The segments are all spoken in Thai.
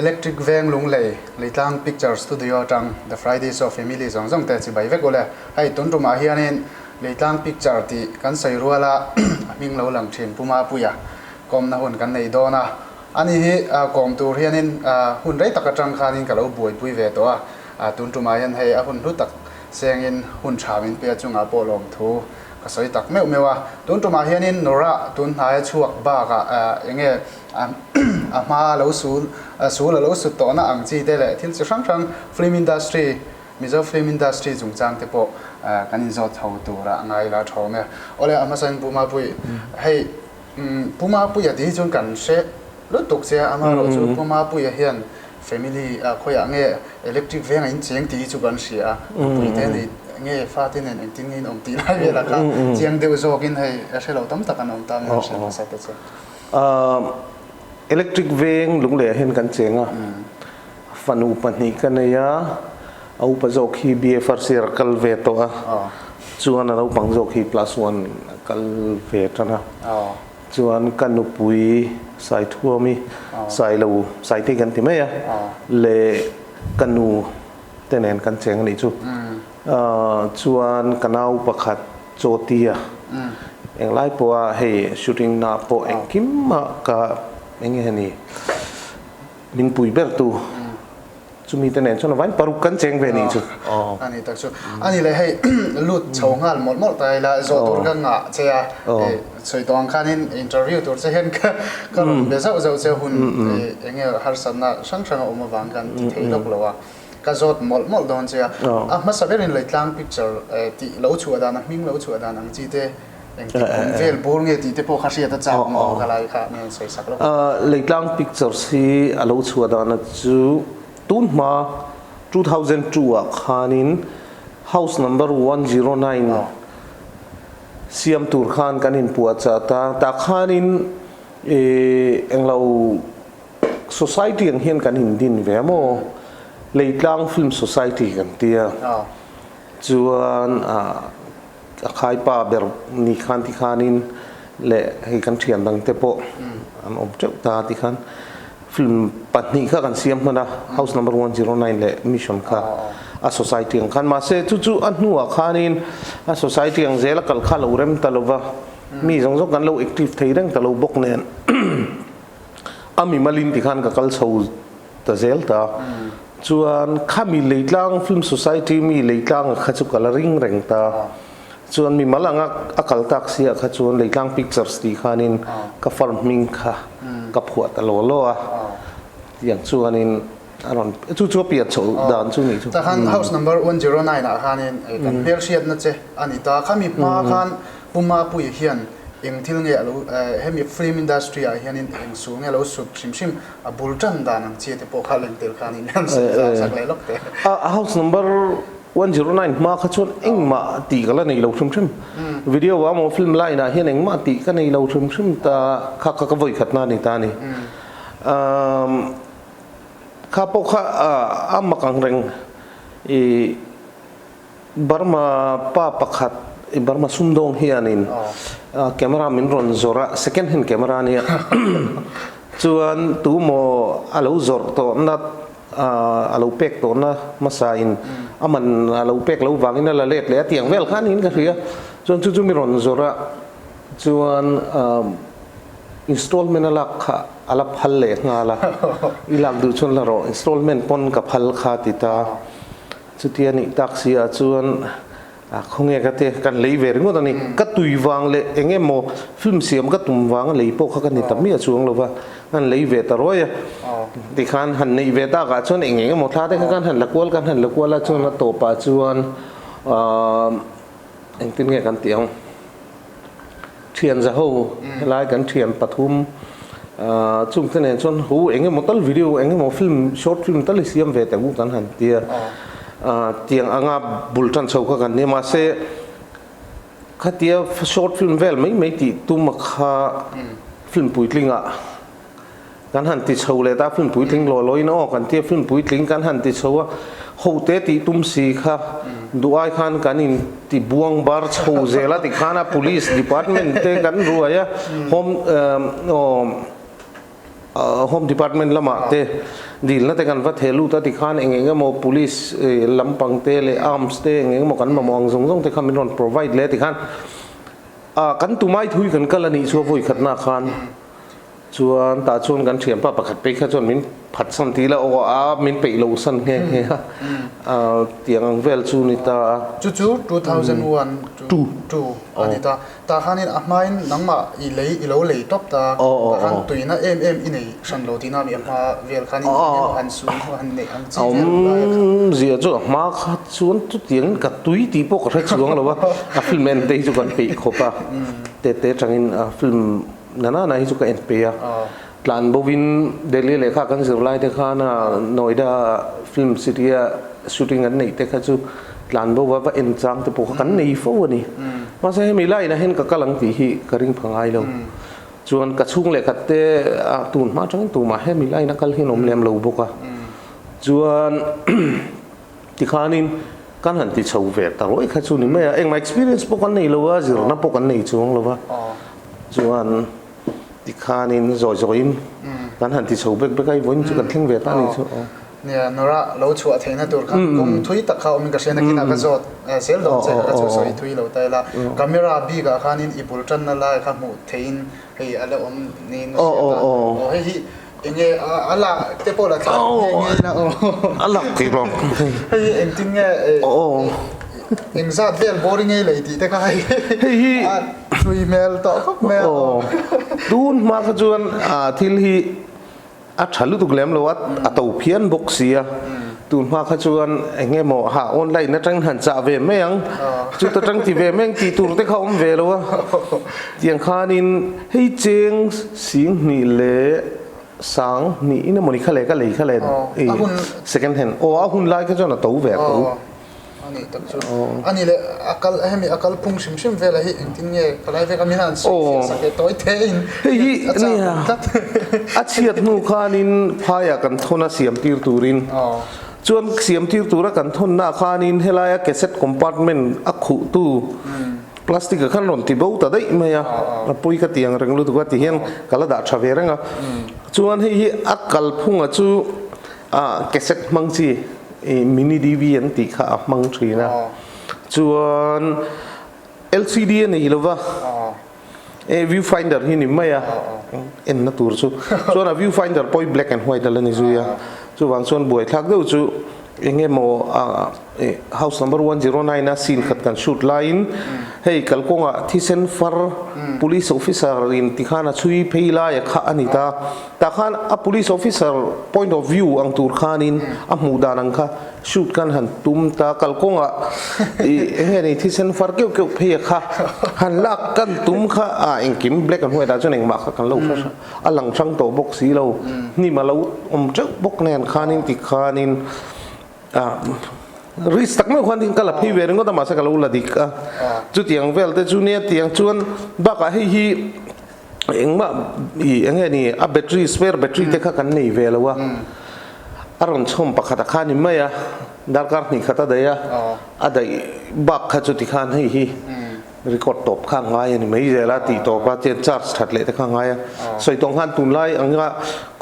electric veng lung lei Leitlang Picture Studio tang the Fridays of Family zong zong te chi bai vek ole hai tun ruma hianin Leitlang Picture ti kan sei ruala ming lo lang thin Pu Mapuia kom na hun kan nei dona ani hi kom tur hianin hun rei taka tang khanin ka lo buai pui ve to a tun ruma hian hei a hun ru tak sengin hun thamin pe chunga polom thu ka soi tak meu mewa tun ruma hianin nora tun hai chuak ba ka enge ma lo su lo su to na ang chi te le thil chi sang sang film industry mizo film industry chung chang te po kanin zo thau tu ra ngai la thome ole amasan Pu Mapui hei Pu Mapui ati chung kan se lo tok se ama lo chu Pu Mapui hian family khoya nge electric veng in cheng ti chu kan sia pui te ni nge fa tin en tin in om ti lai la ka chiang de zo kin hei a se lo tam tak an om tam na sa te che electric veng lung le hen kan chenga fanu pani kanaya au pazok hi bfr circle ve to a chuan alo pangjok hi +1 kal ve tana chuan kanupui sai thuami sai lo sai te kan ti me ya le kanu tenen kan cheng ni chu chuan kanau pakhat chotia englai po hei shooting na po engkim ma ka enge hani min pui ber tu chumi tenen chona vain paru kan cheng ve ni chu ani tak chu ani le hei lut chhongal mol mol tai la zo tur ga nga chea choi tong khanin interview tur che hen ka be zo zo che hun enge har sanna sang sang oma wang kan ti thei lok lowa ka zot mol mol don chea ma saberin Leitlang Picture ti lo chu ada na ming lo chu ada nang chi te vel bol nge ti te po khasia ta chak mo kalai kha ne sei sak lo Leitlang Picture si alo chu ada na chu tun ma 2002 khanin house number 109 siam tur khan kanin puacha ta khanin englo society ang hian kanin din ve mo Leitlang Film Society kan tia chuan khai pa ber ni khan ti khanin le hei kan thian dang te po an om cheu ta ti khan film patni kha kan siam mana house number 109 le mission kha a society ang khan ma se chu an nuwa khanin a society ang zela kal kha lo rem talova mi jong jong kan lo active thei reng talo bok nen ami malin ti khan ka kal chho ta zel ta chuan khami Leitlang Film Society mi Leitlang kha chu coloring reng ta chuan mi malanga akal tak sia kha chuan Leitlang Pictures ti khanin ka farming kha ka phua ta lo lo a yang chuanin aron chu pia chho dan chu ni chu ta khan house number 109 a khanin kan her siat na che ani ta khami ma khan Pu Mapui hian eng thil nge alo hemi film industry a hianin eng su nge lo sup sim a bultan dan ang che te po khaleng tel khanin han sak le lok te house number 109 ma kha chon eng ma ti kala nei lo thum video wa mo film lai na hian eng ma ti ka nei lo thum ta kha voi khatna ni ta ni kha po kha am kang reng Burma pa pakhat Burma sumdong hianin camera min ron zora second hand camera ni chuan tu mo alo zor to na alo pek to na masain aman alo pek lo wangin la let le tiang vel khan in ka ria chuan chu mi ron zora chuan installment ala kha ala phal le ngala ilang du chun la ro installment pon ka phal kha ti ta chutiani taxia chuan khonge ka te kan lei ver ngo tani ka tui wang le enge mo film siam ka tum wang lei po kha kan ni tam mi chuang lova an lei ve ta roya ti khan han nei ve ta ga chon enge mo tha te kan han lakwal la chon la to pa chuan eng tin nge kan tiang thian za ho lai kan thian pathum chung tene chon hu enge mo tal video enge mo film short film tal siam ve ta gu kan han tia tiang anga bultan chho kha kan ne ma se khatia short film vel mai ti tu ma kha film puitlinga kan han ti chho le ta film puitling lo loi no kan ti film puitling kan han ti chowa ho te ti tum si kha duai khan kanin ti buang bar chho zela ti khana police department te kan ruaya home department lama te ดีแล้วแต่กันว่าเทลูตัดที่ข้านเองก็มอ police ลำปังเตเล arms เตเองก็มอกันมามองส่งแต่ข้ามินวัน provide เลยที่ข้านกันตุไม้ทุยกันก็ละนี่ชัวบุยขัดหน้าข้านชวนตาชวนกันเฉียมป้าประคัดไปแค่ชวนมินผัดสันทีแล้วโอ้มินไปโลสันเงี้ยเตียงเวลชูนิตาจู่2001จู่อันนี้ตาข้านี่อ่ะไม่นังมาอีเลยอีโลเลยท็อปตาข้าตุยน่ะอินี่ฉันโลที่น่ามีมาเวลข้านี่อันซูนอันนี้อันจีเสียจู่มาข้าชวนตุเตียงกับตุยตีพวกระชวงแล้ววะฟิล์มเอ็นเตจุกันปีขบป่ะเตจังอินฟิล์มนั่นน่ะฮิจุกันเอ็นปีอะหลานบวินเดลีเลยค่ะกันสิบไล่เด็กข้าน่ะนอยดาฟิล์มซิตี้ชูตติ้งกันนี่เด็กข้าจู่หลานบอกว่าเอ็นจังแต่พวกกันนี่ฟ้านี่มาใช่ไม่ไล่นะเห็นกับกำลังตีฮีกระริ่งพังไอแล้วชวนกระชุ่งเลยกัดเตะตูนมาจังตูมาให้ไม่ไล่นักการเห็นอมเลี้ยมเราบุกอะชวนที่ข้านี่กันหันที่ชาวเวทแต่ว่าไอ้ข้าจู่นี่ไม่เองมา experience พวกกันนี่เราว่าจิรนับพวกกันนี่ช่วงเราว่าชวนที่ข้านี่จอยกันหันที่ชาวเวทไปใกล้วันจุกันเที่ยงเวทนี่ช่วงเนี่ยนราเราชัวเทนตัวครับผมทุยตักเขามีกระเช้านักกินก็จดเซลล์ดอกเซลล์ก็จะสวยทุยเราแต่ละกาเมราบีกับข้านี่อีบุลจันนั่นแหละครับหมูเทนให้อะไรนี่โอ้ให้เองอะไรเตปโอละครับเองนะอะไรกี่รอบให้เองจริงเนี่ยเองซาดเวลบอริงเลยทีแต่ก็ให้ทุยเมลต่อครับเมลดูนมาขจวนที่ที่ฉันรู้ตุกเลี้ยมเลยว่าตัวเพี้ยนบกเสียตูนมาขจวนเงี้ยหมอหาออนไลน์นั่งจังหันจ่าเวมไม่ยังจุดจังที่เวมยังที่ตูนได้เข้าเวแล้ววะอย่างข้านินให้เจงสิงนี่เละสังนี่อินมันนี่ขเลยก็เลยsecond hand หุ่นไล่ก็จะน่ะตัวเวตัวอันนี้ตั้งชุดอันนี้เลยให้มีพุ่งชิมเวลาให้เองที่เนี่ยก็ไล่เวก็มีนั่นสุดสังเกตตัวเทนนี่อาเชียดนูข้านินพายกันทนเสียมตีตูรินจวนเสียมตีตูรกันทนหน้าข้านินเฮลายแกเซ็ตคอมพาร์ตเมนต์อักขุตูพลาสติกขันหล่นที่เบ้าแต่ได้ไหมอ่ะปุยกตียงเร่งรู้ตัวที่เห็นก็ละดาชาเวรังอ่ะจวนให้อักกัลพุ่งอ่ะจูแกเซ็ตมังจีมินิดีวีอันติข้ามังทรีนะจวน LCD นี่หรือว่าview finder นี่ไม่อะเอ็นนัตูร์จูจวน view finderพอย black and white แล้วนี่จูยาจวนส่วนบวยทักเดียวจูเองโมhouse number 109นะซีนขัดกันชุดไลน์เฮ้ยกัลกงอ่ะที่เซนฟาร์ police officer รินที่ข้านะช่วยเพย์ไล่ข้าอันนี้ตาข้าpolice officer point of view อังตูร์ข้านินมูดานังข้าชุดกันหันตุ้มตากัลกงอ่ะเองนี่ที่เซนฟาร์เกี่ยวเพย์ข้าหันลักกันตุ้มข้าเองกิม black and white จนเองมาข้ากันเล่าหลังช่างโตบกสีเรานี่มาเราเจ้าบกแนนข้านินติข้านินริสตักไม่ควรทิ้งกันละพี่เวรงก็ต้องมาสักลูละดิกจุดอย่างเวลแต่จุดเนี้ยที่อย่างชวนบักให้ฮีเองมาเองนี่แบตเตอรี่สเปร์แบตเตอรี่เด็กกันนี่เวลว่าอารมณ์ชมปากขัดข้านี่ไม่อะดาร์การนี่ขัดได้อะอะไรบักขัดจุดที่ข้านให้ฮีรีคอร์ดตบข้างไงนี่ไม่ใช่ละตีตบว่าเจนชาร์จถัดเลยแต่ข้างไงส่วนตรงหันตุนไล่อังกะ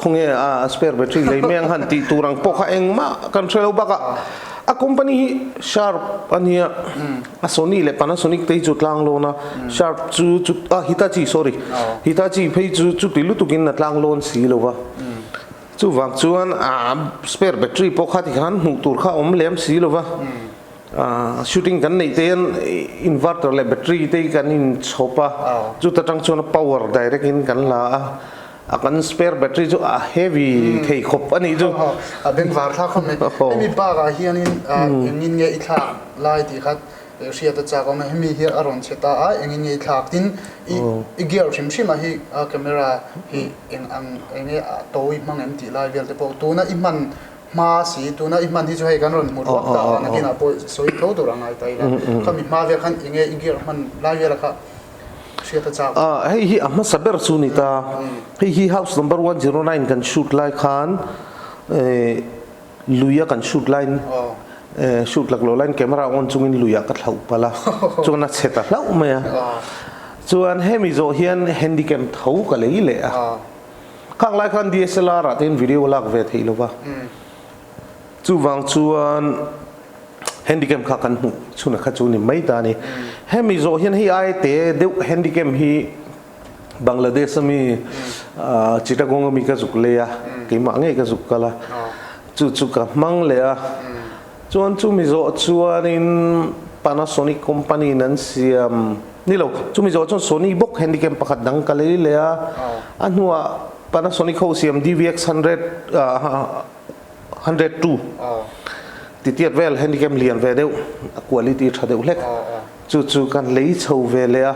คงเงี้ยสเปร์แบตเตอรี่เลยไม่ยังหันตีตูรังปกเองมากันเชื่อบักcompany sharp อันนี้Sony เลย Panasonic ที่จุดล่างโลนะ sharp จุดHitachi sorry Hitachi ไปจุดที่ลุตุกินนัดล่างโลนสีเลยวะจุดวังจวนspare battery พกขัดที่ขันหูตูร์ข้าเลี้ยมสีเลยวะshooting กันในเตียน inverter เลย battery ที่กันอินชอปะจุดตั้งจวน power direct อินกันละakan spare battery jo heavy thei khop ani jo ben var tha khom me mi ba ga hianin engin nge itha lai ti khat ria ta cha ko me mi hi aron cheta a engin nge thak tin I gear shim shima hi camera hi enge toi mang em ti lai vel te po tu na iman ma si tu na iman hi jo he kan ron mu ro ta na kina po soi tho tu rangai tai la kami ma ve khan enge gear man lai vel kha hey amma saber sunita hey house number 109 kan shoot like khan luya kan shoot line shoot lag lo line camera on chungin luya ka thlau pala chuna cheta hlau maya chuan hemi zo hian handicam thau ka lei le a ข้างไลคัน DSLR อ่ะเป็นวิดีโอลักเวทีลูกว่าจู่วางชวนแฮนดิแคมข้ากันหูชุนข้าจูนี่ไม่ตานี่ให้มีโจเห็นให้ไอเตะเด็กแฮนดิแคมฮีบังกลาเทศมีจิตรกงมีกระจุกเลยอ่ะกี่มังเงกระจุกกันละจู่กับมังเลยอ่ะชวนจู่มีโจชวนอิน Panasonic company นั้นเสียมนี่เราจู่มีโจชวน Sony บุกแฮนดิแคมประคัดดังกันเลยเลยอ่ะอันหัว Panasonic เขาเสียม DVX 102ติดเตียดเวลแฮนดิแคมเลียนเวลเดียวคุณภาพชัดเดียวเล็กจู่กันเลยเช่าเวลเลยอ่ะ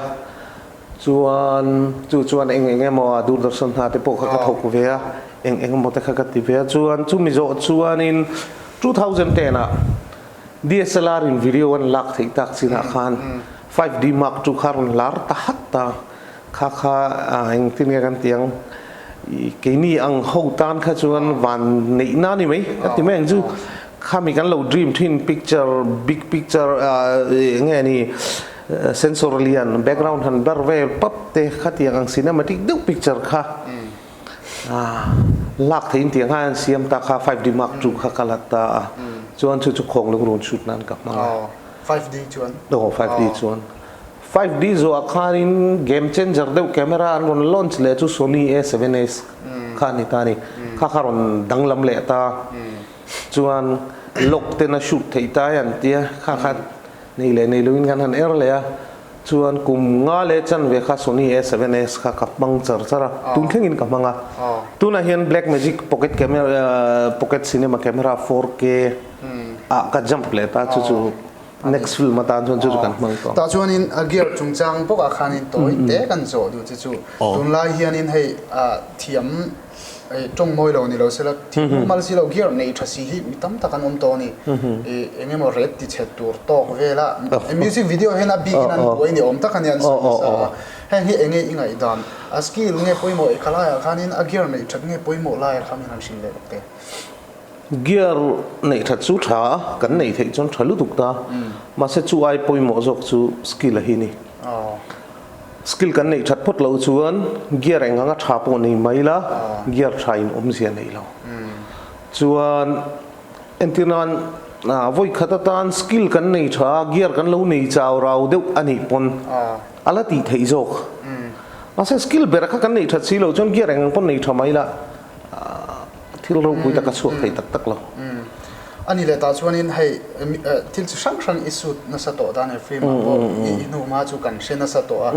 ชวนเองมาดูดร์สันหาที่พวกเขาทกเวียเองมาแต่เขาติเวียจู่มีโจชวนin 2010 อ่ะ DSLR in video วันลักที่ตักสินะคัน 5D Mark II คาร์นลาร์ตาฮัตตาข้าเองที่นี่กันเตียงกี่นี่อังหูตานข้าชวนวันนี้น่านี่ไหมที่แม่งจู่ข้ามีกันเรา dream twin picture big picture ไงนี่sensorial background หันบาร์เวลปั๊บเตะขัดยังอัง cinematic ดู picture ค่ะลักที่อินเดียงหันเสียมตาค่ะ 5D Mark II ค่ะกลัดตาชวนชุดของลูกรุ่นชุดนั้นกับมา 5D ชวนโอ้ 5D ชวน 5D जो आखिर इन game changer दे कैमरा अन launch ले जो Sony A7S खानी तानी खाखरन दंगलम ले ता चुआन लोक ते ना shoot थे तायन तिया खाखर नहीं लुइनกันหันเลยอ่ะชวนกลุ่มงาเลจันเวค่า Sony A7S ค่ะกับบังจรจระตุนแข่งกันกับมังอ่ะตุนน่ะเห็น Black Magic Pocket Camera Pocket Cinema Camera 4K อ่ะก็จัมป์เลยตาจู่next film มาตามชวนกันมังก็ตาชวนอินเกียร์จงจังพวกอาคารอินตัวเตะกันโจดูจู่ตุนไล่เฮียนินให้เทียมจงมวยเรานี่เราเสร็จที่มาเลเซียเราเกี่ยวในทัศน์ที่มีตั้มตะกันตัวนี่เองมันเรดติดเช็ดตัวโตเวลามิวสิกวิดีโอเห็นบีกินันตัวนี่ตะกันยันสุดเฮ้ยเองยังไงดันสกิลเงี้ยปุยโมอีกลายอาคารนี้เกียร์ในทัศน์เงี้ยปุยโมลายอาคารนี้นั่นสิ่งเล็กเตะเกียร์ในทัศน์สุดท้ากันในที่จนทะลุตุกตามาเสจูไอปุยโมจกจูสกิลอะไรนี่สกิลกันในชัดพดเราชวนเกียร์เองก็ชาปนี่ไม่ละเกียร์ชายอมเสียในเราชวนเอ็นที่นั้นวัยขัดตานสกิลกันในชาเกียร์กันเราในเจ้าเราเด็กอันนี้ปนอะไรตีเทจกมาเสสกิลเบรกกันในชัดสิเราจนเกียร์เองปนในชาไม่ละที่เราคุยตะกัสวกให้ตักเราอันนี้เลยตาชวนนินให้ที่ช่างอิสุดนัสโตดานในฟิล์มบอกอินูมาจูกันเชนัสโตอ่ะ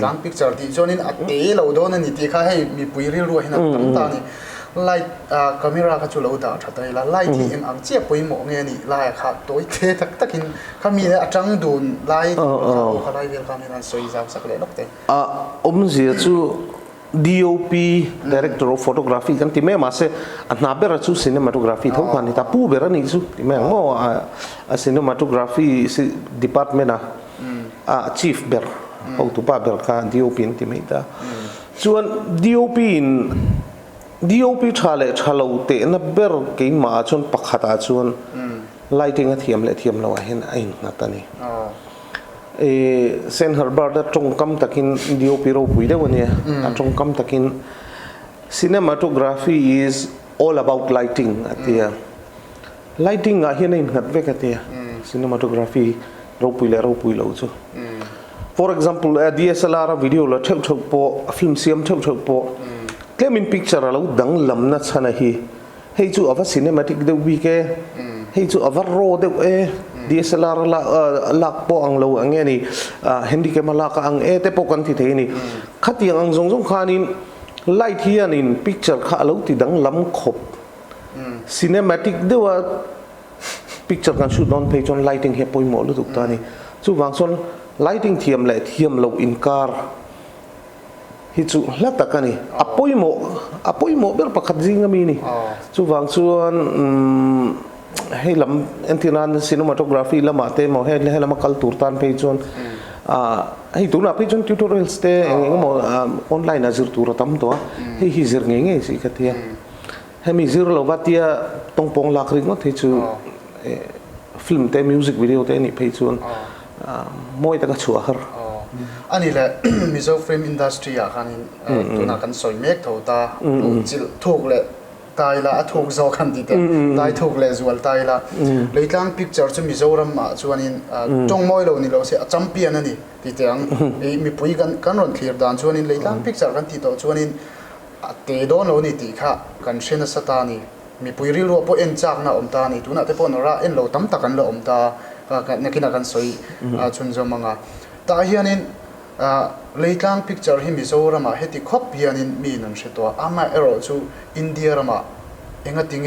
หลังพิกเจอร์ที่ชวนนินอัดเตะเราโดนนี่ที่เขาให้มีปุยเรียรัวให้นักตั้งตานี่ไล่กล้องเราเขาจูเราด่าชัดเลยละไล่ที่อังเจี๊ยบปุยหมอกเงี้ยนี่ไล่ขาดตัวเตะตักกินเขามีเลยจังดูนไล่เขาไล่เวลเขามีนั่นสวยจังสักเลยนกเตะเสียจูDOP Director of Photography กันที่แม่มาเสอันนับเบอร์จู Cinematography เท่ากันนี่แต่ผู้เบอร์นี่จูที่แม่ง้อ Cinematography Department นะChief เบอร์เอาตัวป้าเบอร์ค่ะ DOP ที่ไม่ได้ส่วน DOP ชาเลวเตะนับเบอร์กี่มาจนปักขัดส่วน Lighting เทียมเราเห็นไอ้นัตนี่เซนฮาร์บาร์ดตรงคำตะกินดีโอพีโร่ปุยเดวันนี้ตรงคำตะกิน cinematography is all about lighting อะที่ lighting อะเห็นไหมหัดเวกอะที่ cinematography เราปุยแล้วจ้ะ for example DSLR วิดีโอเราเท่าพอฟิล์มเสียมเท่าพอแค่มี picture เราดังลำนัดชนะให้จู่เอาว่า cinematic เดี๋ยววีแกให้จู่เอาว่า raw เดี๋ยวDSLR ลักปออังเราอังเงี้ยนี่เห็นดีแกมาลักอังแต่ปกันที่เทนี่ขัดยังอังจงขานินไล่ที่อันนี้พิกเจอร์ข้าเราที่ดังล้ำขบซีเนมาติกเดี๋ยวพิกเจอร์กันชุดนอนเพจจนไลติ้งเฮปอยหมดเลยถูกตานี่จู่บางส่วนไลติ้งเทียมเราอินการ์ฮิจู่แล้วแต่กันนี่อปอยหมดเบอร์ประคัดจริงก็มีนี่จู่บางส่วนให้ลำเอ็นที่นั่นซีนิมาโตกราฟีละมาเตะมาให้ละมาคัลตูร์ตันเพจจนให้ตัวน่ะเพจจนทิวทอเรียลสเตย์เงี้ยมาออนไลน์น่ะจิรตัวตั้มตัวให้ฮิจิรเงี้ยสิกันที่ให้มีจิรเราบัดที่ตรงปงลักริงว่าที่จู่ฟิล์มเตะมิวสิกวิดีโอเตะนี่เพจจนมวยตะกัชัวฮ์ อันนี้แหละ mizo film industry อ่ะคันตัวนักกันสวยเมกเท่าตาจิถูกเลยตายละถูกโซกันดีเต็มตายถูกเลยจวลตายละเลยตั้ง picture จะมิโซรัมมาชวนนี้จงมอยเรานี่เราเสียจำเปียนนี่ดีเต็มมีปุยกันรอนเคลียร์ดานชวนนี้เลยตั้ง picture กันที่โตชวนนี้เตโดนเรานี่ตีค่ะกันเชนสตานี่มีปุยริรัวพอเอ็นจากน่ะอมตานี่ตัวน่ะแต่พอนราเอ็นเราตั้มตะกันเราอมตานักกินกันสวยชนจมังอ่ะตาเฮียนี่เลยตั้ง picture ที่มิโซรัมอ่ะเฮติครบเฮียนี่มีนั่นเสียตัวอามาเอโรจูอินเดียรัมอ่ะเองติง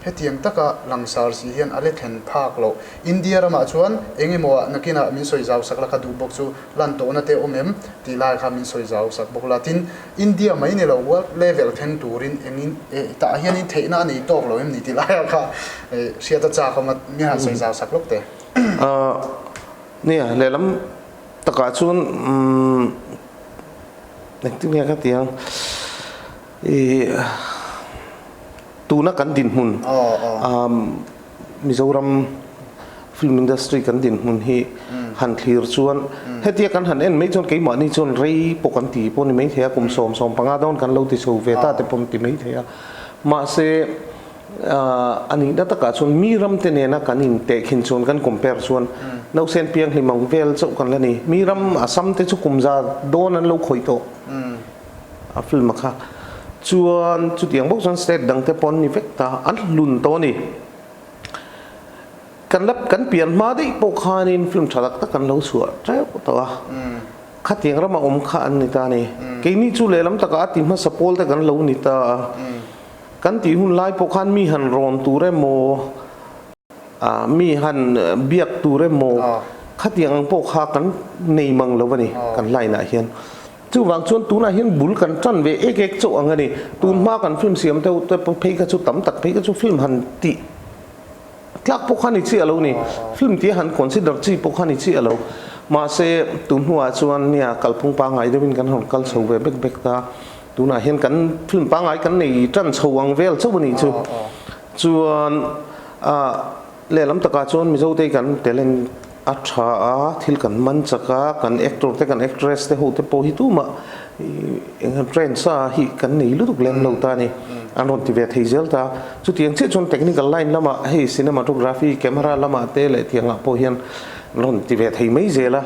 เฮติยังตะกะลังสารสีเฮียนอเล็กเห็นภาคเราอินเดียรัมอ่ะชวนเองมัวนักกินมินสวยจ้าสักละคดูบอกจูลันโตนั่นเตอเมมตีลายขามินสวยจ้าสักบอกละทินอินเดียไม่เนี่ยเราว่าเลเวลเทนตูรินเองตาเฮียนี่เทน่านี่ตกเราเอ็มนี่ตีลายค่ะเสียตาจ้าเขามามีหาสวยจ้าสักลูกเตเนี่ยเลยล้ำตะกาชวนเด็กที่เนี่ยก็เตียงตูนักกันดินหุ่นมิโซรัมฟิล์มอินดัสทรีกันดินหุ่นที่หันเคลียร์ชวนเฮตีกันหันเอ็นไม่จนกี่หมานี่จนเรีปกติพวกนี้ไม่เทียกุมสมปังอาดอนกันเราติดโซเวต้าแต่พวกนี้ไม่เทียมาเสอันนี้ดัตกาชวนมีรำเตเนนักกันอินเตะขินชวนกันคอมเพลชวนเราเซนเพียงที่มังเวลเจ้ากันแล้วนี่มีรำอาซัมเตจุกุมซาโดนนั้นเราคอยโตฟิล์มค่ะชวนจุดอย่างพวกฉันสเตทดังเตปอนนี่เวกตาอันลุนโตนี่กันรับกันเปลี่ยนมาได้ปกคานินฟิล์มฉากตะกันเราสวดใช่ปะตัวขัดอย่างเรามาอมขาอันนี้ตานี่แค่นี้จุเลล้ำตะกาติมาสปอลตะกันเรานี่ตากันที่หุ่นลายปกคันมีหันรอนตูเรโมมีหันเบียกตูเรโมขัดอย่างปกคากันในมังเราวะนี่กันไล่หน้าเฮียนจู่วางชวนตูน่าเห็นบุลกันจันเวเอกโจอังนี่ตูนมากันฟิล์มเสียมแต่เพย์ก็จู่ต่ำตักเพย์ก็จู่ฟิล์มหันติคลักพวกขันอีกสิ่งอะไรนี่ฟิล์มที่หันคอนซิเดอร์จีพวกขันอีกสิ่งอะไรมาเสตูนหัวชวนเนี่ยกัลพงปางไงเดี๋ยวเป็นกันหันกัลโซเวเบกตาตูน่าเห็นกันฟิล์มปางไงกันในจันโซวังเวลเจ้าวันนี้จู่ชวนเล่ลำตะกาชวนมิโซเตกันเตลินอัชชาที่กันมันจักกันเอ็กโตร์แต่กันเอ็กเทรสแต่หูแต่โพหิตุมาเองเทรนซ่าฮิกันนี่ลุตุกเล่นเราตานี่อันนั้นที่เวทีเจลตาจุดที่ยังเชื่อจนเทคนิคไลน์ละมาให้ซีนิมาโตกราฟีแคมราละมาเตะเลยที่ยังโพเฮียนนั่นที่เวทีไม่เจละ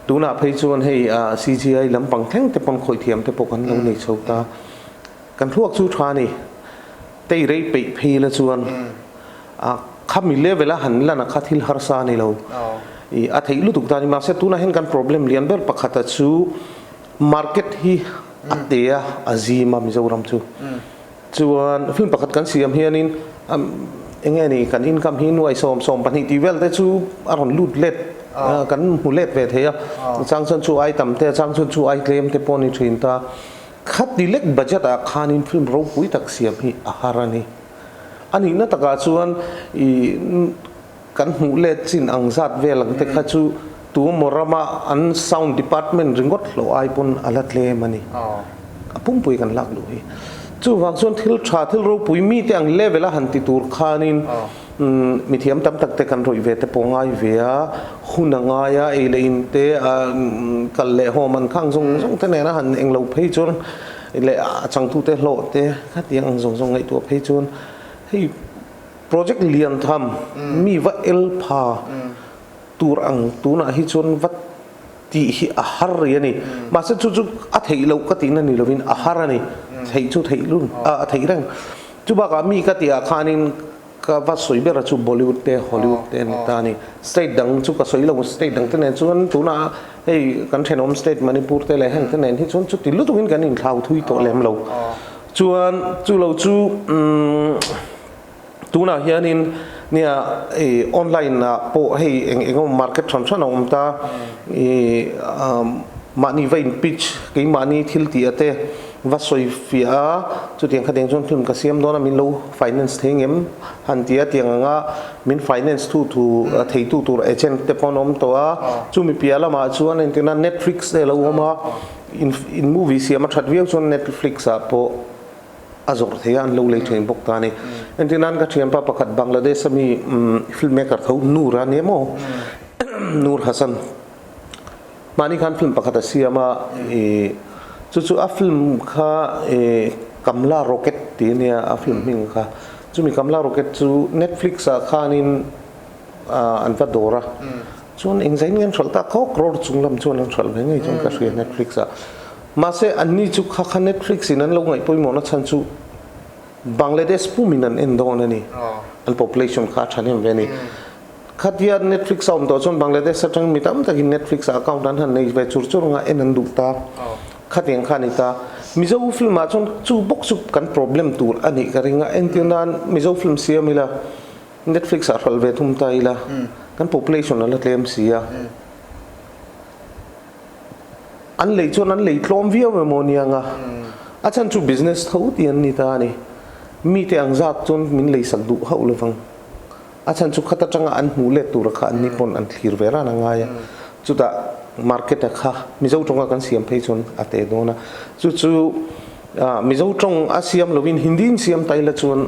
ตูน่าไปชวนให้CGI ลำปังแข็งแต่ปนคอยเทียมแต่ปกันเรานี่โชว์ตากันพวกชูทรานี่เตะได้ไปเพลชวนข้ามีเลเวลหันแล้วนะข้าที่ฮาร์ซานี่เราอาทิตย์ลุตุกตานี่มาเสตุน่าเห็นกัน problem เลียนเบอร์ปักขัดชู market ที่อัตเตียอาซีมามิจฉารัมชูชวนฟิล์มปักขัดกันเสียมเฮียนินเองนี่กันอินคัมหินไว้สมปัญหาที่เวลแต่ชูอารมณ์ลุดเล็ดกันหูเล็ดเวทีจังชนชูไอตั้มแต่จังชนชูไอเคลมแต่ปนิทรินตาขัดดีเล็กบัจจัตขานินฟิล์มเราคุยตักเสียมฮีอาหารนี่อันนี้นักตะการชวนกันหูเล็ดสินอังซัดเวลังแต่ข้าชูตัวมรมาอันซาวด์ดีพาร์ตเมนต์ริงก็โหลไอปนอัลเลมันนี่ปุ่มปุยกันลักลุยจู่วางส่วนที่ชาที่เราปุยมีแต่อังเลเวลาหันติตูร์ขานินมีเทียมตั้มตักแต่กันรอยเวทปงไอเวียหุ่นงายเอเลนเตกันเล่หอมันข้างทรงแต่เนี่ยนะหันเองเราเพย์จนเล่จังทุเตโลเตขัดยังทรงไอตัวเพย์จนให้โปรเจกต์เลียนทำมีวัดเอลพาตัวอังตัวน่ะฮิจนวัดที่อาหารเรียนี่มาสักจุดอัฐิเราก็ตีนั่นนี่เราวินอาหารนี่ไทยจุดไทยรุ่นไทยแรงจุดบ้ามีก็ตีอาคานินก็วัดสวยเบอร์จุดบอลลีวูดเตะฮอลลีวูดเตะนี่ตานี่สเตทดังจุดก็สวยเราสเตทดังแต่เนี่ยจุดนั้นตัวน่ะเฮ้ยกันเทนอมสเตทมันนี่พูดแต่ละแห่งแต่เนี่ยที่จุดที่ลุตุกินกันนี่ข่าวทุยตัวเล่มเราจุดเราตัวน่ะเฮียนินเนี่ยออนไลน์นะพอให้เองมาร์เก็ตทรานส์ชั่นองตามันนี่วัยพิชกี่มันนี่ทิลตีเตะวัดสวยฟิอาจุดยังขัดยังจนถึงกระเสียมโดนมินโลไฟแนนซ์ทิ้งเอ็มหันที่ยังงะมินไฟแนนซ์ทูเทตูตัวเอเจนต์เตปอนอมตัวจู่มีเปียละมาชวนอินเทอร์เน็ตฟลิกซ์เดลว่ามาอินมูวี่เสียมาชัดวิวชวนเน็ตฟลิกซ์อ่ะพออาจจะที่อันเราเลยถึงบอกตานี่อันที่นั้นก็เทียมป้าประกาศบังกลาเทศมีฟิล์มเมกเกอร์เขานูรานี่โมนูรฮัสซัน มานี่คันฟิล์มปกติเสียมาจู่ๆฟิล์มค่ะกัมลาโรเก็ตตีเนี่ยฟิล์มมิ่งค่ะจู่มีกัมลาโรเก็ตจู่ Netflix ค่ะนินอันวัดโดระส่วนเองใจเงินชลตาเขาโกรธจุงลำชวนลังชลไปไงจงกระเสีย Netflix มาเสอันนี้จู่ค่ะ Netflix นั้นเราไงพอยมองนัดฉันจู่บังเลเดชผู้มีนันเอ็นโดนนี่อัน population ค่ะฉันยังเวนี่ขัดยัน Netflix เอาตัวจนบังเลเดชสักจังมีตั้มตะกิน Netflix account นั้นหันในเวจูร์จูงเอ็นนันดูตาขัดยังขันนี่ตามิจฉาฟิล์มมาจนจู่บกสุกกัน problem ตัวอันนี้ก็เรื่องเอ็นที่นั้นมิจฉาฟิล์มเสียมิละ Netflix อาร์ฟลเวทุ่มตายละกัน population นั่นละเลี้ยมเสียอันเลยจนอันเลยล้อมวิวเมโมเนียงอาจารย์จู่ business เท่าที่อันนี้ตานี่มีแต่อังจัดจนมินเลยสักดูเขาเลยฟังอาจารย์จู่ขัดจังอันหูเล็ตัวราคาอันนี้ปนอันคลีร์เวรานังไงจู่แต่ market ค่ะมิจฉาจงกันเสียมไปจนอัตเอโดนะจู่มิจฉาจงอาเซียมลวินฮินดีนเสียมไทยละจวน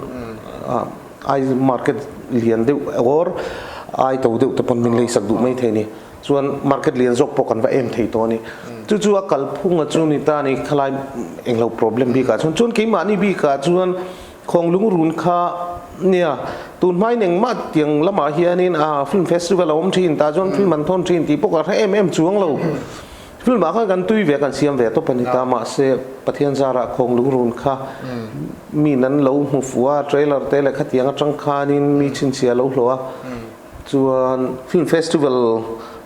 ไอ market เลียนเดียวไอตัวเดียวแต่ปนมินเลยสักดูไม่เท่นี่ส่วน market เลียนจบปกันว่าเอ็มเท่ตัวนี้จู่ๆกัลพุ่งจู่นี่ตานี่คลายเองเรา problem บีกาส่วนกี่มานี่บีกาส่วนของลุงรุนค่าเนี่ยตุนไม้หนึ่งมาเตียงละมาเฮียนี่ฟิล์มเฟสติวัลอมทีนตาจนฟิล์มมันทนทีนที่พวกเราเอ็มจวงเราฟิล์มมากันตุยเวกันเสียมเวตัวปนิตามาเสปะเทียนจาระของลุงรุนค่ามีนั้นเราหูฟัวเทรลเลอร์เตลขัดยังจังคานินมีชินเสียเราหลัวส่วนฟิล์มเฟสติวัล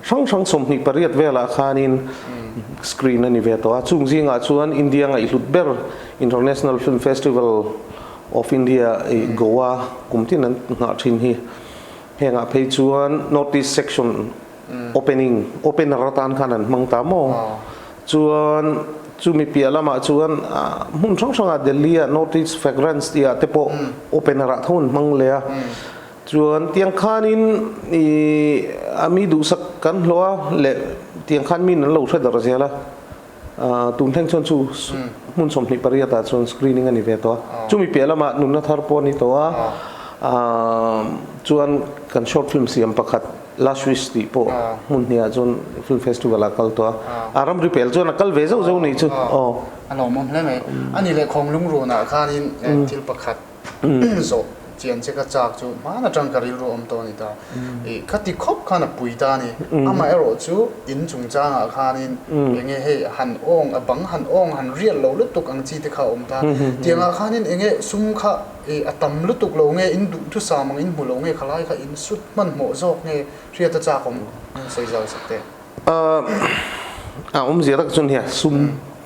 ช่างสมนิปริยเวลาคานินสกรีนนั่นนี่เวตัวจุงซิงส่วนอินเดียไงลุดเบอร์ International Film Festival of India กัวกลุ่มที่นั้นหาทินฮีเฮงอ่ะไปชวน notice section open รัฐานขนาดมังตามอชวนจูมีเปียละมาชวนมุ่งช่องเดลีย notice fragrance ที่อาเตโป open รัฐานมังเลยชวนเตียงขานินมีดูสักกันหรอเละเตียงขานมีนั้นเราใช้ดาราเสียละตุนแท่งชนชูมุนสมนิปริยตาชนสกรีนิ่งอันนี้เวตัวจูมีเปียละมานุนนัทฮาร์ปอนี่ตัวชวนกันช็อตฟิล์มเสียมประคัดลาสวิสติโปมุนเนี่ยชนฟิล์มเฟสติวัลกัลตัวอารามริเพลชนนักกัลเวเจ้านี่ชูอันเรามองได้ไหมอันนี้เลยของลุงรูนะข้านี่ที่ประคัดโซเจียนเช็คจากจูมาหน้าจังการิโรอมตัวนี่ตาขัดที่คบขนาดปุยตานี่อามาเอโรจูอินจุงจางอาคานินยังไงให้หันอ่งบังหันอ่งหันเรียนเราลุตุกอังจีที่เขาอมตาเตียงอาคานินยังไงซุ่มข้าตัมลุตุกเราไงอินดุทุสามังอินบุเราไงขลายข้าอินสุดมันโมโซกไงเรียนจากผมใส่ใจสักเตะผมเสียรักจนเหี้ยซุ่ม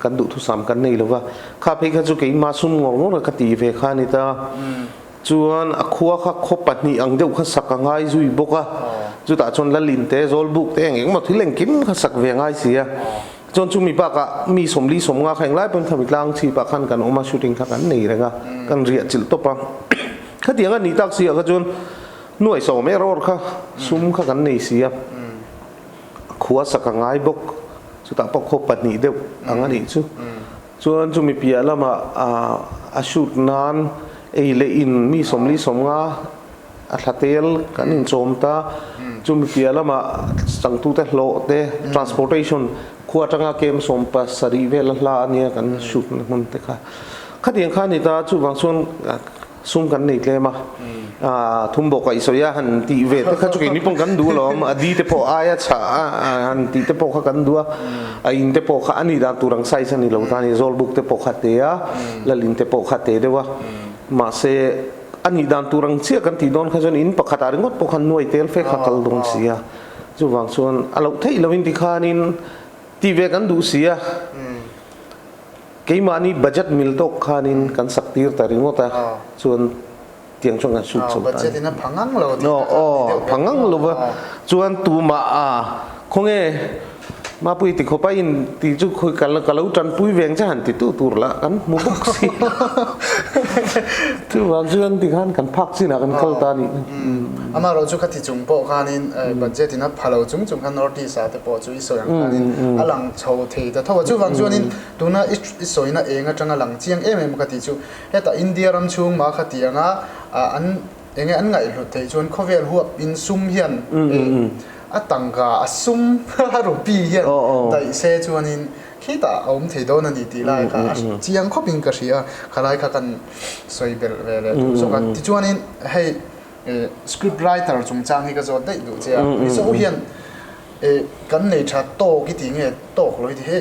กันดุทุสามกันนี่หรือว่าข้าเพ่ข้าจุกมาซุ่มงงแล้วก็ตีเวข้านี่ตาชวนอคัวข้าคบปัดนี่อังเดียวข้าสักง่ายจุยบกอ่ะจุดแต่ชนละลินเตะโซลบุกเตะอย่างมาที่เล่นกินข้าสักเวียง่ายเสียจนจุมีปากะมีสมลีสมงาแข่งไล่เป็นทำอีกลางชีปากขันกันออกมาชูติงกันนี่เลยกันกันเรียจิลตบปะข้าเดียกันนี่ตักเสียข้าจนหน่วยสองไม่รอดข้าซุ่มข้ากันนี่เสียขัวสักง่ายบกจุดแต่ปกคบปัดนี่เดียวอังนี้ชูชวนจุมีเปียแล้วมาอาชุดนั้นเลยอินมีสมลีสมงาอัลเทลกันอินโจมตาจุมเปียละมาสังตุเตโลเต transportation ขวดจังอาเกมสมปัสสรีเวลลาเนี่ยกันชุดมันเตค่ะขัดยังข้านี่ตาจุบางส่วนซุ่มกันนี่เลยมาทุ่มบอกไอ้สวยหันตีเวทข้าจุกินี่ป้องกันดูหรอมาดีเตปออายะฉาหันตีเตปอข้ากันดูอินเตปอข้าอันนี้ดาตุรังไซส์นี่เราตานี่โซลบุกเตปอข้าเตียละลินเตปอข้าเตเดวะมาเสอันนี้ดันตุรังเสียกันที่โดนข้าจนอินปะขัดอาริงก็ปะขันหน่วยเตลเฟข้ากัลดงเสียจูบางส่วนเราเที่ยววินติขานินที่เวกันดูเสียกี่มานี่บัจเจตมิลโตขานินกันสักทีแต่ริงก็แต่ส่วนเตียงช่วงกันสุดสุดบัจเจตินะพังงังเราพังงังเราว่าส่วนตัวมาคงมาปุยติดเข้าไปอินติจุคุยกันแล้วก็เราจันปุยเวียงจะหันติดตัวละกันมุกสิที่ว่าส่วนที่ขันกันพักสินะกันเข้าตานี่อามาเราจุกัดที่จุงโปขานินบัจเจตินะพาเราจุงกันนอร์ทีสาแต่ปอจุอิสอยางขานินอลังชาวเทแต่ถ้าว่าจุฟังส่วนนินตัวน่ะอิสอยน่ะเองจังอลังเจียงมันกัดที่จุเฮแต่อินเดียรำชุงมาขัดที่อันไงอันไงหลุดเทจวนเขาเวลหัวอินซุ่มเฮียน a tangka a sum rupi hian dai se chuanin khita om thei don ani ti lai kha chiang khopin ka ria khalai kha kan soibel vele so ka ti chuanin hei script writer chung chang hi ka zo dai du chia so hian kan nei tha to ki ti nge to loi thi he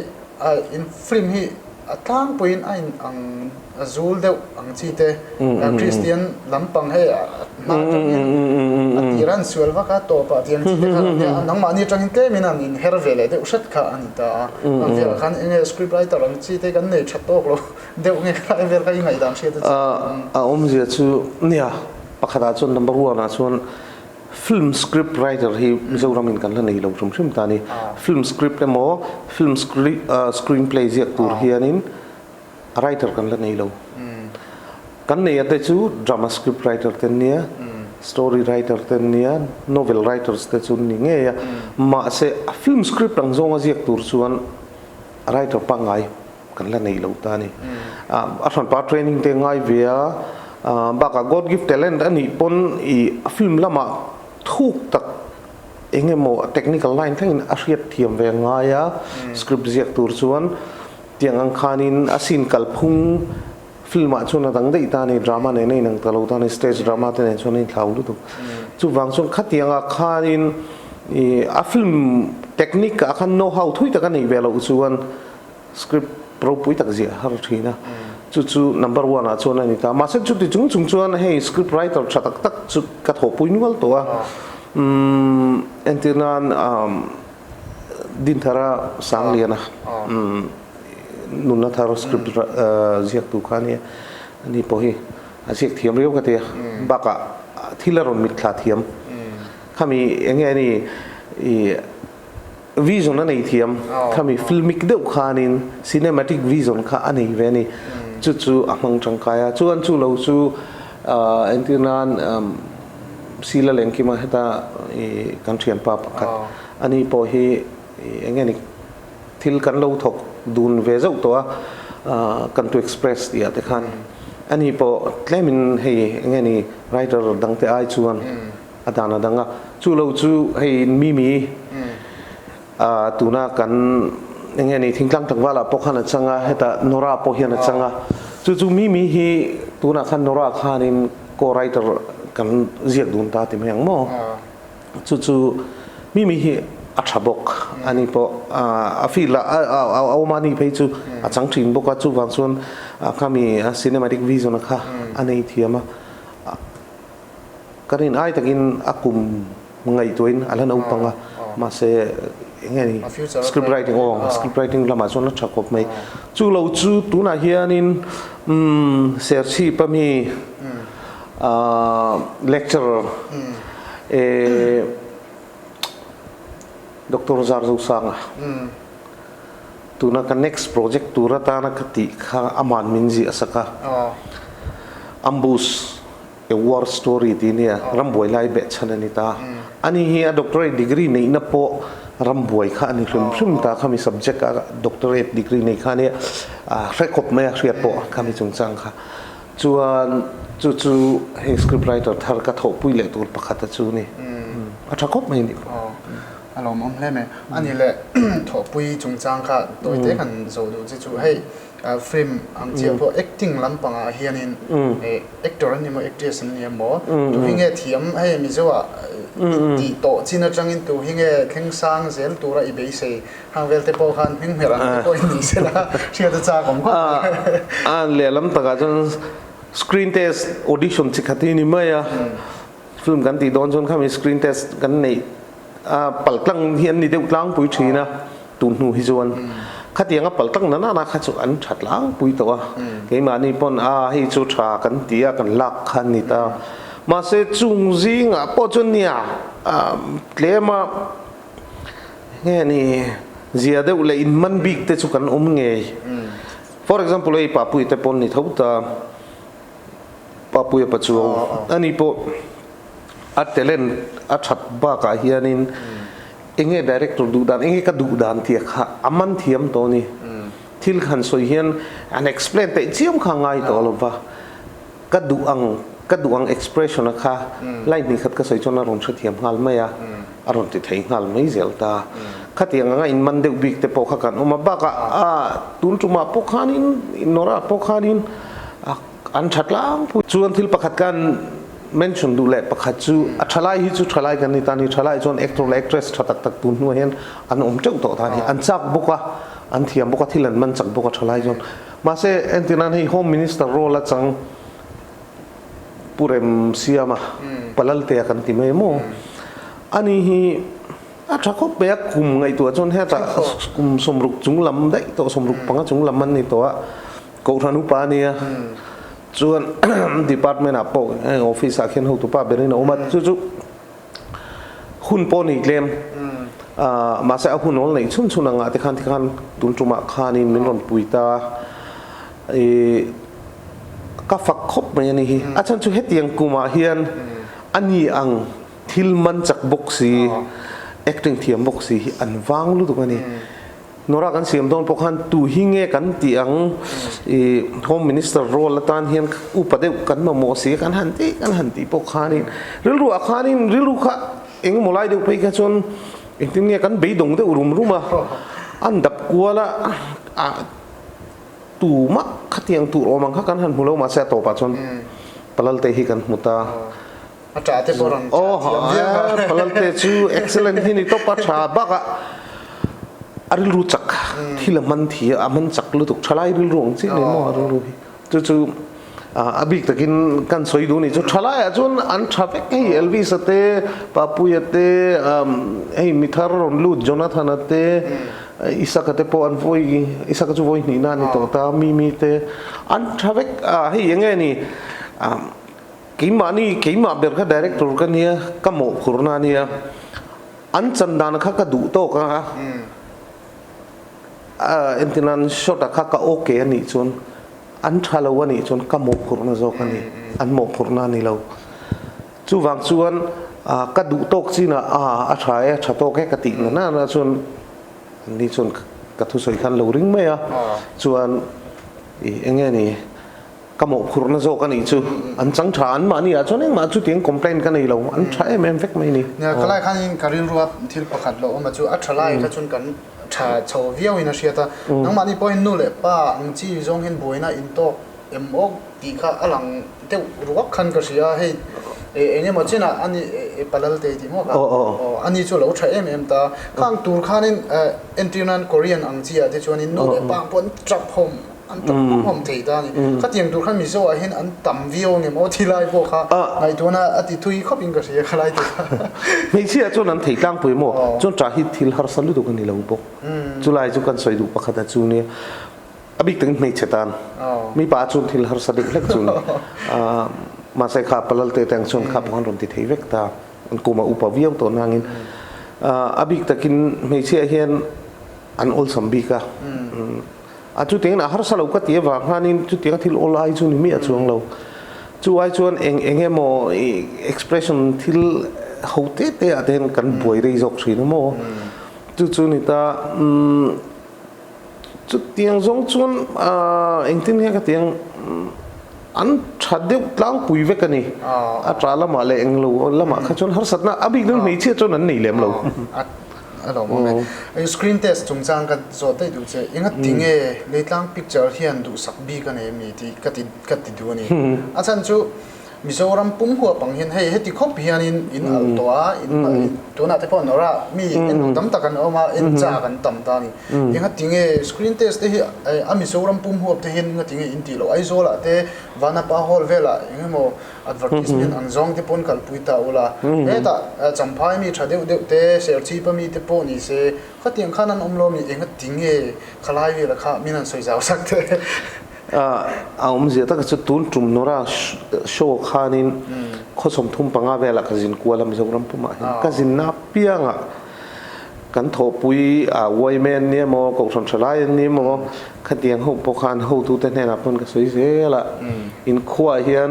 in film hi atang point ang azul deuh ang chi te Christian lampang he ma atiran sual va ka to pa tiang chi te kha nang ma ni tangin te min an in hervele de usat kha an ta ang vel khan enge script writer ang chi te kan nei tha to lo deuh nge kha vel ka ngai dam se ta om je chu nia pakhada chun number 1 na chun film script writer hi mizoram in kan la nei lo thum thum ta ni film script le mo film screenplay je tur hianin writer kan la nei lo kan nei ate chu drama script writer ten nia story writer ten nia novel writers te chu ni nge ya ma se film script ang zonga je tur chuan writer pangai kan la nei lo ta ni a thon pa training te ngai via baka god gift talent ani pon I film lama thuk tak engemo technical line thangin a hriat thiam ve ngaya script ziak tur chuan tiang ang khanin asin kalphung film a chuna dang dei ta ni drama ne nei nang talo ta ni stage drama te ne chuni thlau lu tu chu wang chun khatiang a khanin a film technique a khan know how thui ta ka nei velo chuan script pro pui tak zia har thina chu number 1 a chona ni ta ma se chu ti chung chuan hey script writer thatak tak chu ka tho puinwal to a entinan din thara sang liana nunna tharo script ziak tu khani ani pohi asiak thiam reu ka te baka thilaron mit thla thiam khami enge ni vision anei thiam khami filmic deuh khanin cinematic vision kha anei ve ni chu amang changkaya chuan chu lo chu entinan sila lengki ma heta kan thian pa pakhat ani po hi engeni thil kan lo thok dun ve zau to kan to express dia te khan ani po tlemin hei engeni writer dang te ai chuan adana danga chu lo chu hei mi tuna kan engeni thingtlang tangwala pokhana changa heta nora pohiana changa chu mi hi tuna khan nora khanin co writer kan ziak dun ta ti meng mo chu mi hi athabok ani po a feel a mani phei chu a chang thin boka chu wang chuan kami cinematic vision kha anei thiama karin ai takin akum ngai toin alan au panga ma se ngeni script writing lama chona thakop mai chu lo chu tuna hianin serchi pami lecturer Dr. Zarzu Sanga tuna ka next project tura ta na khati kha aman minji asaka ambus a war story ti nia ramboi lai be chanani ta ani hi a doctorate degree nei na po ramboi kha ani hrum ta khami subject a doctorate degree nei kha ne rekop me hriat po khami chungchang kha chuan chu he script writer thar ka tho pui le tur pakhata chu ni athakop mai ni alom om hle me ani le tho pui chungchang kha toite kan zo du chu hei film ang chia po acting lampanga hianin actor ani mo actress ani mo tu hinge thiam hei mi zowa ti to china changin tu hinge theng sang zel tura I be se hang vel te po khan hing meran ko ni se la chia ta cha kom ko le lam taka jon screen test audition chikhati ni maya film kan ti don jon khami screen test kan nei paltlang hian ni deuh tlang pui thina tu nu hi chuan khatianga paltlang na kha chu an thatlang pui to ke ma ni pon hi chu tha kan tia kan lak khan ni ta ma se chung jing a po chun nia tlema nge ni zia deuh le in man big te chu kan nge for example ei papui te pon ni thauta papui pa chu ani po a talent a that ba ka hianin enge director du dan enge ka du dan ti kha aman thiam to ni thil khan soi hian an explain te chiam kha ngai to lova ka du ang expression kha line ni khat ka soi chona ron thiam hal maya อารมณ์ติดให้งานไม่เสียตาขัดยังไงอินมันเด็กบิ๊กแต่พอขัดกันมาบ้ากะตุนจุมาพกขานินนราพกขานินอันชัดล้างชวนที่ประคัดกันmention ดูแลประคัดจูทลายฮิจูทลายกันนี่ตอนนี้ทลายจน actor actress ชัดตักตุนหัวเห็นอันอมเจ้าต่อตานี่อันจักบุกะอันเทียมบุกะที่หลังมันจักบุกะทลายจนมาเสเอ็นที่นั่นให้ home minister โรละจังปูเรมเสียมาปลัลเตียกันที่ไม่โมอันนี้ถ้าเขาเปียกคุมไงตัวจนแค่แต่คุมสมรุกจุงลำได้ตัวสมรุกปังจุงลำมันนี่ตัวกองทัพนุปานี่ส่วน department อ่ะพวกออฟฟิศอาเขียนหัวตัวป้าเบริโนมาจู่ๆหุ่นปนอีกเล่มมาใส่เอาหุ่นนั่นเลยชุนนังอ่ะที่ขันตุนจุมาขานินมินรอนปุยตาก็ฝักคบมันนี่อาจารย์ช่วยให้เตียงกูมาเฮียนอันนี้อังทิลมันจากบ็อกซี่ acting เทียมบ็อกซี่อันวางรู้ตัวนี่นรากันเสียมโดนพวกฮันตูหิงเงกันเตียงhome minister โรลตานเฮียนอุปเดวกันมาโมเสียกันหันตีพวกขานินริลรู้อาขานินริลรู้ค่ะเอ็งโมไลเดียวไปกันจนเอ็งที่เงกันไปดงเดอุรุมรู้มาอันดับกัวละตูมักขัดยังตูโอมังขักันหันหัวเรามาเสียต่อปัจจุบันพลัลเตหิกันมุตาอาจารย์เทปรันโอ้ฮะพลัลเตชู excellent ที่นี่ต่อปัจจุบันบักอะอาริรู้จักที่ละมันที่มันจักรู้ตุกชลายริรู้จริงเนี่ยมั่วรู้จู่ๆอบิกตะกินกันสวยดูนี่จู่ชลายจนอันทราฟิกให้เอลวิสเต้ปาปุยเต้ให้มิทาร์รอนลูดโจนาธานเต้อิสระเต้ปอนโวยอิสระจู่โวยนี่นั่นนี่ตัวตามีเต้อันทราฟิกให้ยังไงนี่กี่มาเบอร์ค่ะดีเรคเตอร์กันเนี่ยก็หมกขุรนาเนี่ยอันจันดานค่ะก็ดูโตกันฮะเอ็นที่นั่นช็อตค่ะก็โอเคนี่จนอันทาลวันนี้จนก็หมกขุรนาโจกันนี่อันหมกขุรนานี่เราจู่วางส่วนก็ดูโตกสินะอาชายชาโตแค่กตินะนะส่วนนี่ส่วนกระทุสอยคันเราริงไหมส่วนอย่างเงี้ยนี่ก็หมกขุรนาโจกันนี่จู่อันจังฉานมานี่จนเองมาจู่เตียงคอมเพลนกันนี่เราอันใช้แมนเฟกไม่นี่เนี่ยก็ไล่ขันยิงการินรัวที่ประคัดเรามาจู่อัชไลถ้าจนกันชาวเวียวอินาเชียตาน้องมันนี่พอเห็นนู่นเลยป้าอังจีจงเห็นบ่อยนะอินโตตีข้าอลังเดี๋ยวรู้ว่าคันก็เสียให้เนี่ยมันจีน่ะอันนี้ปลัลเตติมั้งครับอันนี้จู่เราใช้ตาข้างตูร์ข้านี่เอ็นตินันเกาหลีอังจีอ่ะที่ชวนนี่นู่นเลยป้าปนจับผมอันตั้งผมเทียดนี่ข้าเตียงตูร์ข้ามีโซ่เห็นอันต่ำวิวเนี่ยมันที่ไล่พวกข้าไอ้ตัวน่ะอดีตทุยเขาเป็นก็เสียข้าไล่ตัวไม่เชื่อจนนั้นเทียตั้งปุ๋ยมั้งจนจ่าฮิตทิลฮาร์สันลุตุกันนี่เราบอกจุไลจุกันสวยดูปะขัดจูเนี่ยอบิกถึงไม่เชื่อตันมีป้าจุนทิลฮาร์สันเด็กเล็กจุนมาใส่ขาปลัลเตตังชนขาพอนรนติเทเวกตาอันกูมาอุปวิวตัวนางอินอบิกตะกินไม่เชื่อเห็นอันอลสัมบิกะจุดเตียงนะฮาร์สันเราก็เตี้ยว่าฮานินจุดเตียงที่โอไลจุนมีจุงเราจู่ไอจวนเองเหมอ expression ที่เขาเตะอาเดนกันบ่อยเลยจกสินะโมจู่นี่ตาจุดเตียงจงจวนเองที่นี่ก็เตียงอันชัดเดียวล้างปุ๋ยเวกันนี่ตราละมาเลยเองเราละมาขจนฮาร์สันนะอบิกนั่นไม่เชื่อจนนั้นนี่เลยเราเราโมเมไอ้สกรีนเทสจงจางกันโจทย์ได้ดูเจยังก็ทิ้งเลยตั้งพิกเจอร์ที่อันดูสักบีกันเองมีที่กัดติดดูนี่อาจารย์จูมิโซรัมปุ่มหัวปังเห็นให้ที่คบเฮียนอินตัวตัวน่าจะพอนอระมีอินตั้มตะกันออกมาอินจ้ากันตั้มตานี่ยังก็ทิ้งสกรีนเทสที่มิโซรัมปุ่มหัวที่เห็นก็ทิ้งอินตีโลไอโซล่ะแต่วานาปาฮอลเวล่ะยังโมadvertisement อันจงที่ปนกันปุยตาอุลาแต่จำพายมีชาเดียวแต่เสียชีพมีที่ปนนี่เสียก็ทิ้งข้านั้นอมโลมีเองก็ทิ้งขลายเวล่ะค่ะมีนั่นสวยจ้าวสักเถอะเอาผมเสียตั้งแต่ตุนจุ่มนราโชว์ขานินข้อสมทุมปังอาเวล่ะกันจินกัวลำจงรำปุ่มกันจินนับเปียงอ่ะกันทปุยวัยแมนเนี่ยมอกชนชลายนี่มอขัดเตียงหูปกคานหูตูเต้นแน่นับมันก็สวยเสียละอินขั้วเฮียน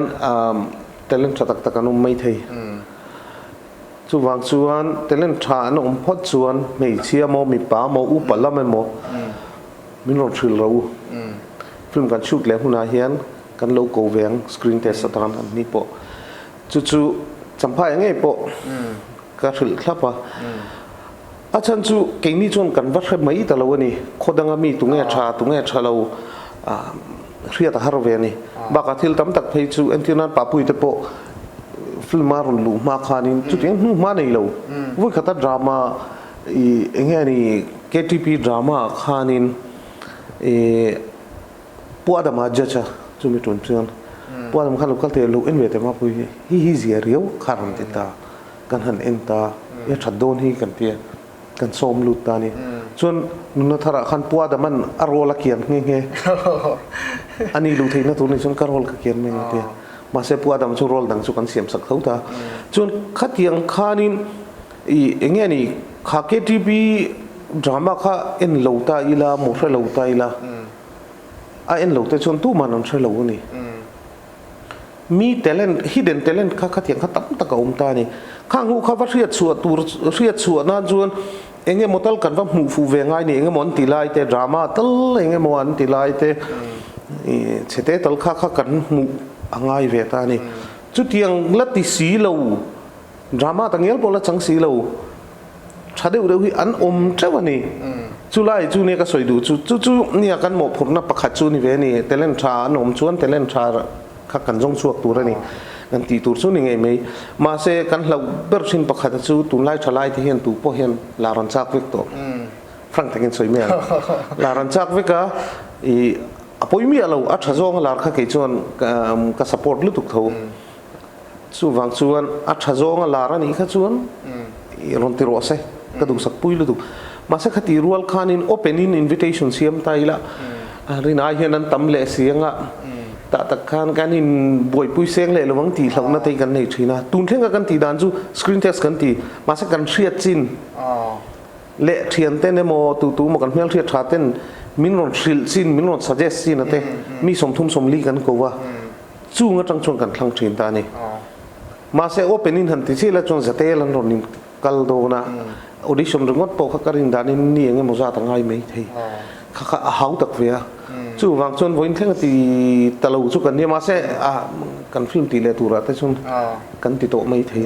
แต่เล่นชะตักตะกันไม่ทีส่วนส่วนแต่เล่นชาหนุ่มพอดส่วนไม่เชียมอมีป่ามออุปละไม่มอมินรชิลเราฟิล์มกันชุดแล้วหุ่นอาเฮียนกันโลโก้แหวงสกรีนเทสตรันนี่ปะจู่ๆจำพายยังไงปะก ka ril thlapa achan chu keini chon convert mai ta lo ni khodanga mi tunge tha lo ria ta harve ni ba ka thil tam tak phei chu antinan papui te po film marun lu ma khanin chu ting nu ma nei lo voi khata drama enge ni KTP drama khanin puadama jacha chumi ton pion puadam khalu kalte lu enve te ma pui hi zia riau kharam te ta kan han enta ya thadon hi kan tia kan som lu ta ni chon nuna thara khan puadaman arola kian nge ani lu theina tu ni chon karol ka kian nge te ma se puadam chu rol dang chu kan siam sak thau ta chon khatiang khanin enge ni kha KTP drama kha en lo ta ila mo thra lo ta ila a en lo te chon tu man an thra lo ni mi talent hidden talent kha khatiang kha tam ta ka ta ni khang hu kha va riat chu na chuan enge motal kan va mu fu ve ngai ni enge mon ti lai te drama tal enge mon ti lai te chete tal kha kan mu angai ve ta ni chu tiang lati si lo drama tangel pola chang si lo thadeu deu hi an om trawani chulai chu ne ka soidu chu ni kan mo phurna pakhat chu ni ve ni talent tha an om chuan talent tha kha kan jong chuak tur ani kan ti tur chu ni ngai mei ma se kan hlau ber sin pakhat chu tun lai thalai thi hian tu po hian la ran chak vek to frank takin soi me la ran chak veka apoi mi alo a thazong lar kha ke chon ka support lu tuk tho chu wang chuan a thazong lar ani kha chuan ron ti ro se ka du sak pui lu tuk ma se khati rual khan in opening invitation siam ta ila rina hian an tam le sianga ta tak khan kan in boi pui seng le lawang ti hlawna te kan nei thina tun thenga kan ti dan chu screen test kan ti ma se kan hriat chin le thian te ne mo tu mo kan hmel hriat tha ten min ron thil chin min ron suggest chin ate mi som thum som li kan ko wa chu nga tang chong kan thlang thin ta ni ma se opening han ti chila chong zate lan ron nin kal do na audition ringot po kha karin dan ni enge mo za tangai mai thei kha hau tak ve chu wang chon voin thleng ti talo chu kan ni ma se kan film ti le tura te chun kan ti to mai thei